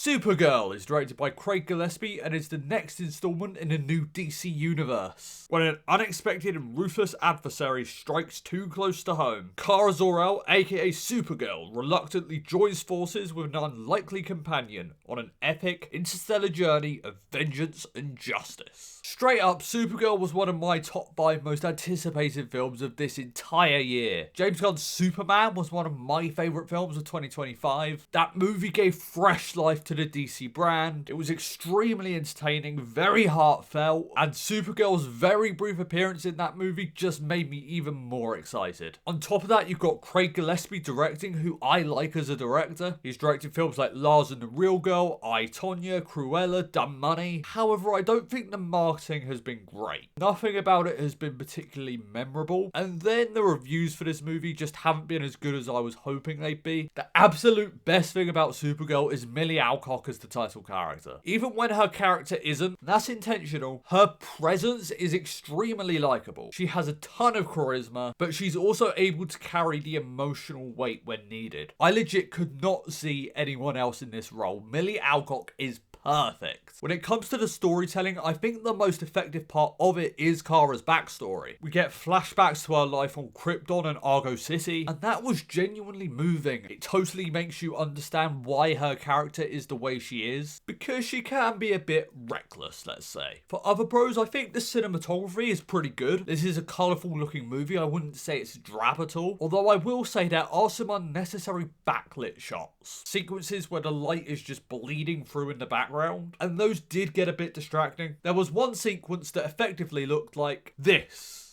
Supergirl is directed by Craig Gillespie and is the next installment in a new DC universe. When an unexpected and ruthless adversary strikes too close to home, Kara Zor-El, aka Supergirl, reluctantly joins forces with an unlikely companion on an epic interstellar journey of vengeance and justice. Straight up, Supergirl was one of my top 5 most anticipated films of this entire year. James Gunn's Superman was one of my favourite films of 2025. That movie gave fresh life to the DC brand. It was extremely entertaining, very heartfelt, and Supergirl's very brief appearance in that movie just made me even more excited. On top of that, you've got Craig Gillespie directing, who I like as a director. He's directed films like Lars and the Real Girl, I, Tonya, Cruella, Dumb Money. However, I don't think the marketing has been great. Nothing about it has been particularly memorable, and then the reviews for this movie just haven't been as good as I was hoping they'd be. The absolute best thing about Supergirl is Millie Alcock as the title character. Even when her character isn't, that's intentional, her presence is extremely likable. She has a ton of charisma, but she's also able to carry the emotional weight when needed. I legit could not see anyone else in this role. Millie Alcock is perfect. When it comes to the storytelling, I think the most effective part of it is Kara's backstory. We get flashbacks to her life on Krypton and Argo City, and that was genuinely moving. It totally makes you understand why her character is the way she is, because she can be a bit reckless, let's say. For other pros, I think the cinematography is pretty good. This is a colourful looking movie. I wouldn't say it's drab at all, although I will say there are some unnecessary backlit shots. Sequences where the light is just bleeding through in the background, and those did get a bit distracting. There was one sequence that effectively looked like this.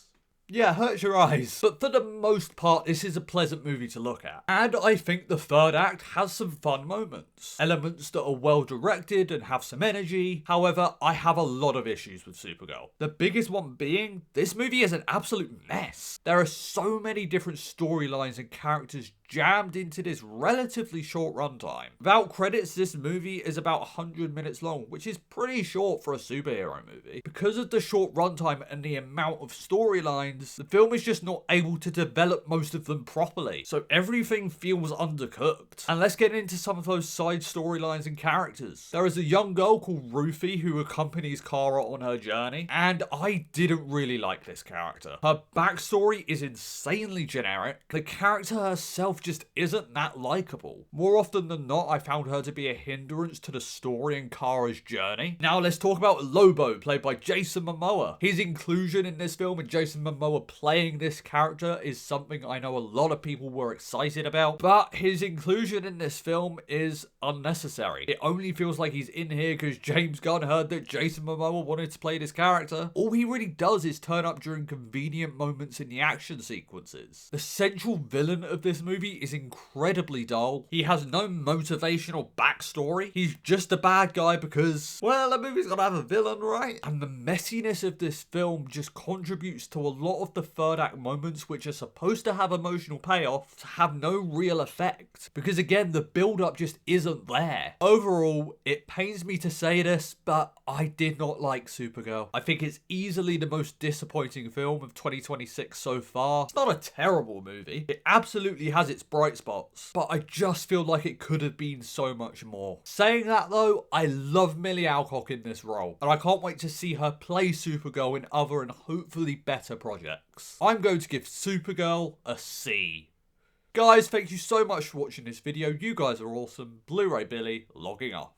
Yeah, hurts your eyes. But for the most part, this is a pleasant movie to look at. And I think the third act has some fun moments. Elements that are well directed and have some energy. However, I have a lot of issues with Supergirl. The biggest one being, this movie is an absolute mess. There are so many different storylines and characters jammed into this relatively short runtime. Without credits, this movie is about 100 minutes long, which is pretty short for a superhero movie. Because of the short runtime and the amount of storylines, the film is just not able to develop most of them properly, so everything feels undercooked. And let's get into some of those side storylines and characters. There is a young girl called Ruthie who accompanies Kara on her journey, and I didn't really like this character. Her backstory is insanely generic. The character herself just isn't that likable. More often than not, I found her to be a hindrance to the story and Kara's journey. Now let's talk about Lobo, played by Jason Momoa. His inclusion in this film and Jason Momoa playing this character is something I know a lot of people were excited about, but his inclusion in this film is unnecessary. It only feels like he's in here because James Gunn heard that Jason Momoa wanted to play this character. All he really does is turn up during convenient moments in the action sequences. The central villain of this movie is incredibly dull. He has no motivation or backstory. He's just a bad guy because, well, a movie's gotta have a villain, right? And the messiness of this film just contributes to a lot of the third act moments which are supposed to have emotional payoff to have no real effect. Because again, the build-up just isn't there. Overall, it pains me to say this, but I did not like Supergirl. I think it's easily the most disappointing film of 2026 so far. It's not a terrible movie. It absolutely has its bright spots, but I just feel like it could have been so much more. Saying that though, I love Millie Alcock in this role, and I can't wait to see her play Supergirl in other and hopefully better projects. I'm going to give Supergirl a C. Guys, thank you so much for watching this video. You guys are awesome. Blu-ray Billy, logging off.